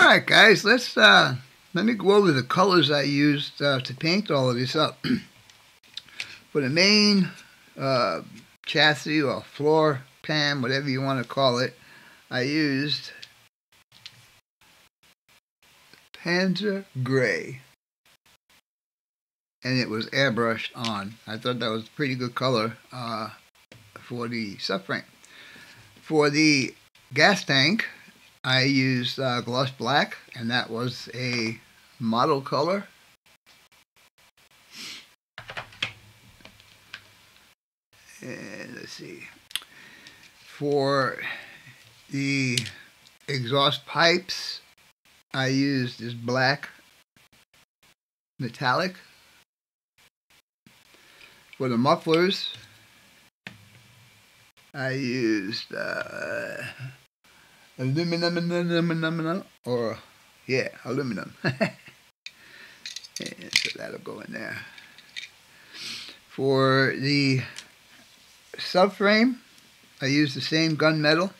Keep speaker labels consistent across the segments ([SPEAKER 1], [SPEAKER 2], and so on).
[SPEAKER 1] Alright guys, let me go over the colors I used to paint all of this up. For the main chassis or floor pan, whatever you want to call it, I used Panzer Gray. And it was airbrushed on. I thought that was a pretty good color for the subframe. For the gas tank, I used gloss black, and that was a model color. And let's see. For the exhaust pipes, I used this black metallic. For the mufflers, I used aluminum, aluminum. And so that'll go in there. For the subframe, I used the same gunmetal.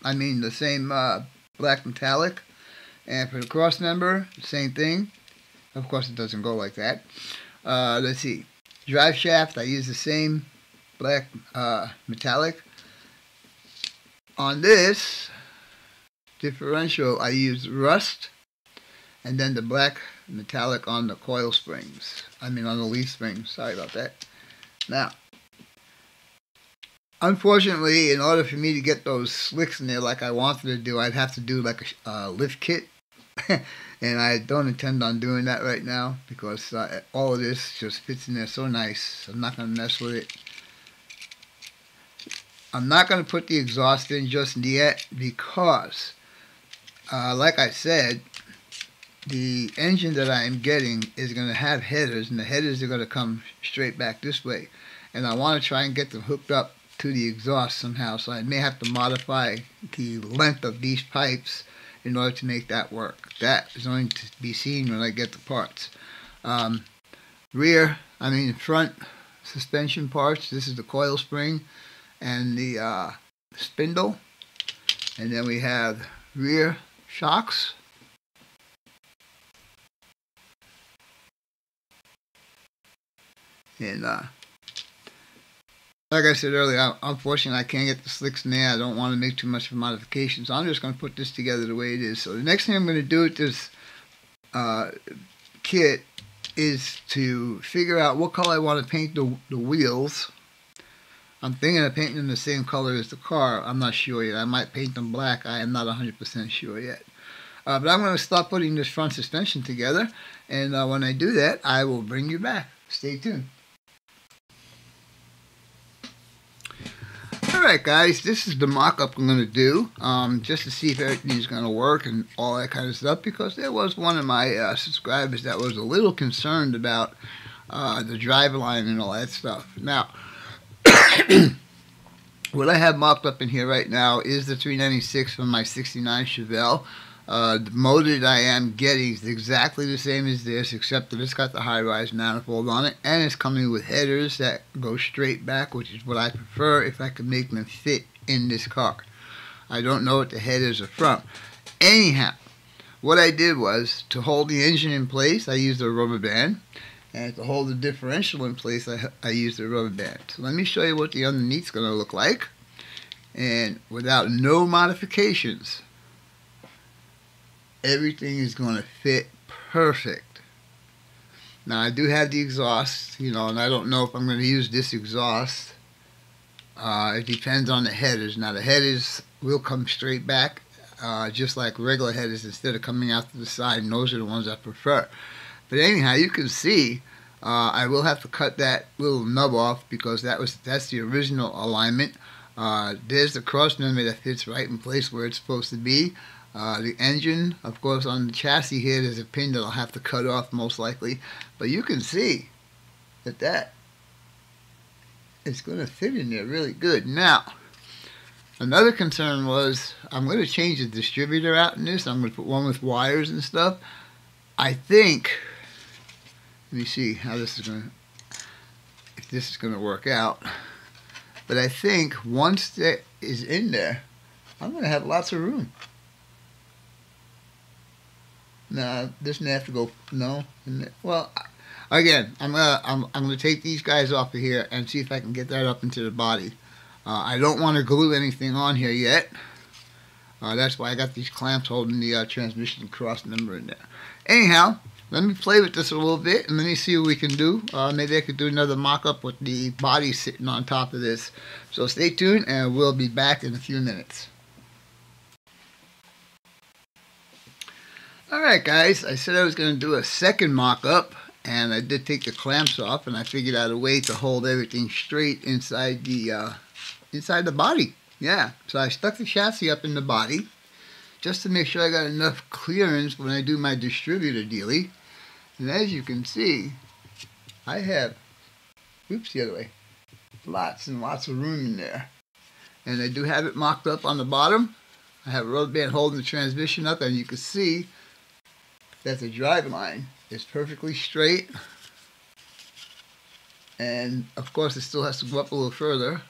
[SPEAKER 1] I mean the same black metallic. And for the cross member, same thing. Of course, it doesn't go like that. Let's see. Drive shaft, I used the same black metallic. On this differential, I used rust, and then the black metallic on the coil springs. I mean on the leaf springs. Sorry about that. Now, unfortunately, in order for me to get those slicks in there like I wanted to do, I'd have to do like a lift kit. And I don't intend on doing that right now because all of this just fits in there so nice. I'm not going to mess with it. I'm not going to put the exhaust in just yet because, like I said, the engine that I am getting is going to have headers, and the headers are going to come straight back this way. And I want to try and get them hooked up to the exhaust somehow, so I may have to modify the length of these pipes in order to make that work. That is going to be seen when I get the parts. Front suspension parts. This is the coil spring and the spindle. And then we have rear shocks. And like I said earlier, unfortunately I can't get the slicks in there. I don't want to make too much of a modification, so I'm just going to put this together the way it is. So the next thing I'm going to do with this kit is to figure out what color I want to paint the wheels. I'm thinking of painting them the same color as the car. I'm not sure yet. I might paint them black. I am not 100% sure yet. But I'm going to start putting this front suspension together, and when I do that, I will bring you back. Stay tuned. Alright guys, this is the mock-up I'm going to do, just to see if everything's going to work and all that kind of stuff, because there was one of my subscribers that was a little concerned about the driveline and all that stuff. Now, what I have mocked up in here right now is the 396 from my 69 Chevelle. The motor that I am getting is exactly the same as this, except that it's got the high-rise manifold on it, and it's coming with headers that go straight back, which is what I prefer if I could make them fit in this car. I don't know what the headers are from. Anyhow, what I did was, to hold the engine in place, I used a rubber band, and to hold the differential in place, I used a rubber band. So let me show you what the underneath is going to look like, and without no modifications, everything is going to fit perfect. Now I do have the exhaust, and I don't know if I'm going to use this exhaust. It depends on the headers. Now the headers will come straight back, just like regular headers, instead of coming out to the side, and those are the ones I prefer. But anyhow, you can see I will have to cut that little nub off because that's the original alignment. There's the cross member that fits right in place where it's supposed to be. The engine, of course, on the chassis here, there's a pin that I'll have to cut off most likely. But you can see that it's going to fit in there really good. Now, another concern was I'm going to change the distributor out in this. I'm going to put one with wires and stuff. I think, let me see how this is going to, if this is going to work out. But I think once that is in there, I'm going to have lots of room. No, this may have to go. No. Well, again, I'm gonna take these guys off of here and see if I can get that up into the body. I don't want to glue anything on here yet. That's why I got these clamps holding the transmission cross member in there. Anyhow, let me play with this a little bit and let me see what we can do. Maybe I could do another mock-up with the body sitting on top of this. So stay tuned and we'll be back in a few minutes. Alright guys, I said I was going to do a second mock-up, and I did take the clamps off, and I figured out a way to hold everything straight inside the body. Yeah, so I stuck the chassis up in the body just to make sure I got enough clearance when I do my distributor dealie. And as you can see, I have, oops, the other way, lots and lots of room in there. And I do have it mocked up on the bottom. I have a rubber band holding the transmission up, and you can see that the drive line is perfectly straight. And of course it still has to go up a little further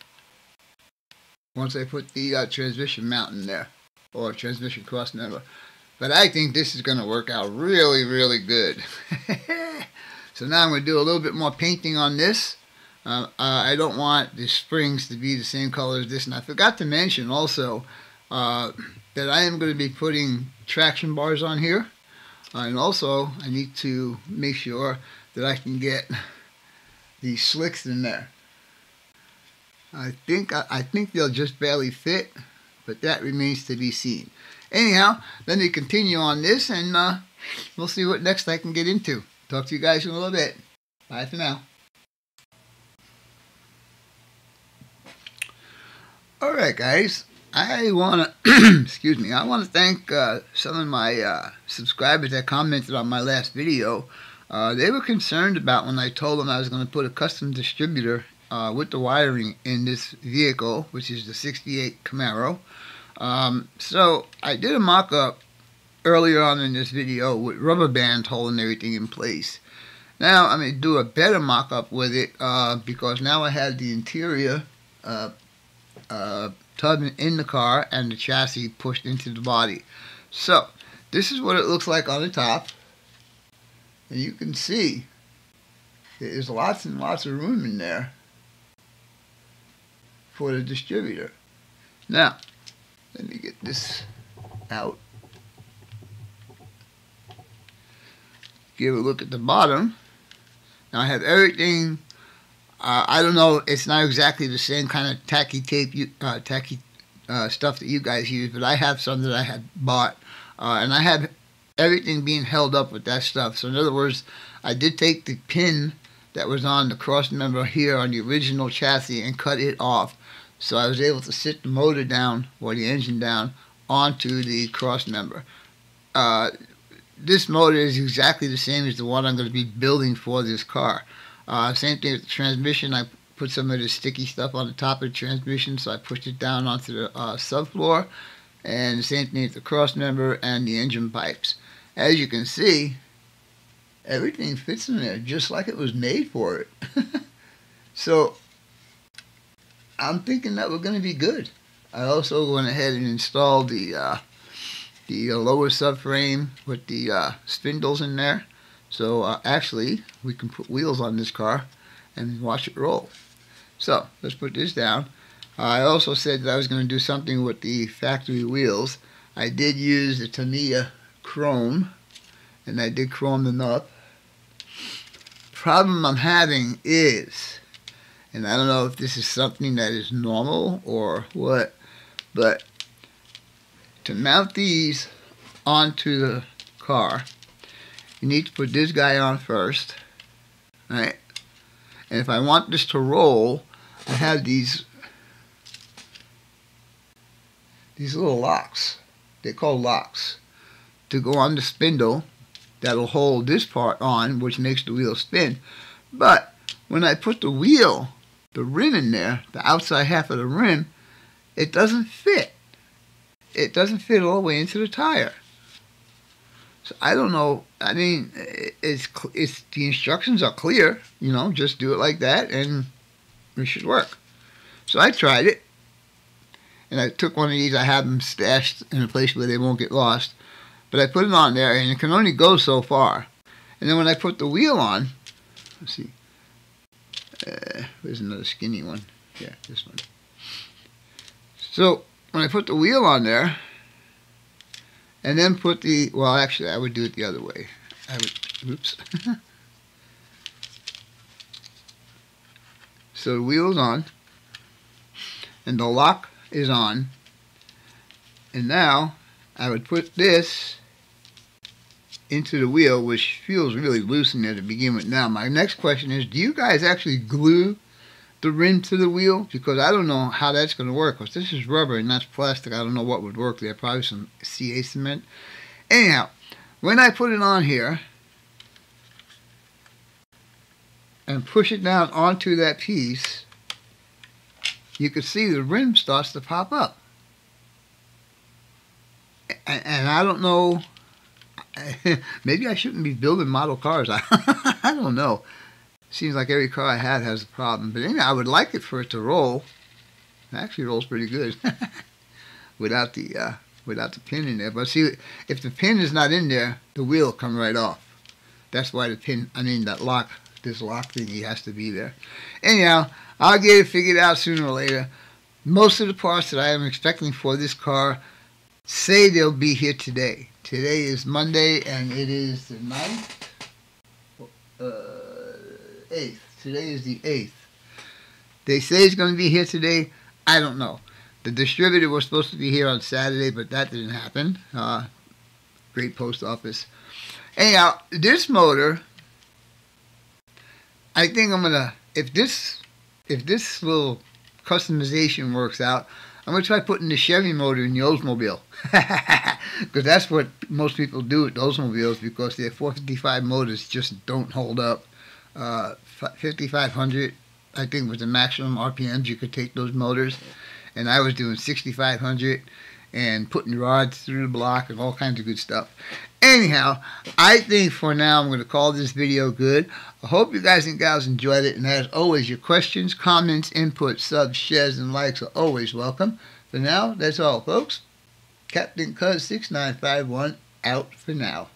[SPEAKER 1] once I put the transmission mount in there, or transmission cross member. But I think this is going to work out really, really good. So now I'm going to do a little bit more painting on this. I don't want the springs to be the same color as this. And I forgot to mention also that I am going to be putting traction bars on here. And also I need to make sure that I can get the slicks in there. I think they'll just barely fit, but that remains to be seen. Anyhow, let me continue on this, and we'll see what next I can get into. Talk to you guys in a little bit. Bye for now. Alright guys, I want to excuse me, I want to thank some of my subscribers that commented on my last video. They were concerned about when I told them I was going to put a custom distributor with the wiring in this vehicle, which is the 68 Camaro. So I did a mock-up earlier on in this video with rubber band holding everything in place. Now I'm going to do a better mock-up with it because now I have the interior tub in the car and the chassis pushed into the body. So this is what it looks like on the top, and you can see there's lots and lots of room in there for the distributor. Now let me get this out, give a look at the bottom. Now I have everything. I don't know, it's not exactly the same kind of tacky tape, stuff that you guys use, but I have some that I had bought, and I have everything being held up with that stuff. So in other words, I did take the pin that was on the cross member here on the original chassis and cut it off. So I was able to sit the motor down, or the engine down, onto the cross member. This motor is exactly the same as the one I'm going to be building for this car. Same thing with the transmission. I put some of the sticky stuff on the top of the transmission, so I pushed it down onto the subfloor. And the same thing with the cross member and the engine pipes. As you can see, everything fits in there just like it was made for it. So I'm thinking that we're going to be good. I also went ahead and installed the lower subframe with the spindles in there. So actually, we can put wheels on this car and watch it roll. So let's put this down. I also said that I was going to do something with the factory wheels. I did use the Tamiya chrome, and I did chrome them up. Problem I'm having is, and I don't know if this is something that is normal or what, but to mount these onto the car, you need to put this guy on first, right? And if I want this to roll, I have these little locks. They're called locks to go on the spindle that'll hold this part on, which makes the wheel spin. But when I put the wheel, the rim in there, the outside half of the rim, it doesn't fit. It doesn't fit all the way into the tire. So I don't know. I mean, it's the instructions are clear. You know, just do it like that, and it should work. So I tried it, and I took one of these. I have them stashed in a place where they won't get lost. But I put it on there, and it can only go so far. And then when I put the wheel on, let's see, there's another skinny one. Yeah, this one. So when I put the wheel on there, and then put the, well, actually, I would do it the other way. I would, oops. So the wheel's on, and the lock is on, and now I would put this into the wheel, which feels really loose in there to begin with. Now, my next question is, do you guys actually glue the rim to the wheel? Because I don't know how that's going to work, because this is rubber and that's plastic. I don't know what would work there, probably some CA cement. Anyhow, when I put it on here and push it down onto that piece, you can see the rim starts to pop up. And I don't know, maybe I shouldn't be building model cars. I don't know. Seems like every car I have has a problem. But anyway, I would like it for it to roll. It actually rolls pretty good without the pin in there. But see, if the pin is not in there, the wheel will come right off. That's why the pin, that lock, this lock thingy has to be there. Anyhow, I'll get it figured out sooner or later. Most of the parts that I am expecting for this car say they'll be here today. Today is Monday, and it is the 9th? 8th. Today is the 8th. They say it's going to be here today. I don't know. The distributor was supposed to be here on Saturday, but that didn't happen. Great post office. Anyhow, this motor, I think I'm going to, if this little customization works out, I'm going to try putting the Chevy motor in the Oldsmobile. Because that's what most people do with the Oldsmobiles, because their 455 motors just don't hold up. 5,500, I think, was the maximum RPMs you could take those motors. And I was doing 6,500 and putting rods through the block and all kinds of good stuff. Anyhow, I think for now I'm going to call this video good. I hope you guys and gals enjoyed it. And as always, your questions, comments, input, subs, shares, and likes are always welcome. For now, that's all, folks. Captain Cuz 6951 out for now.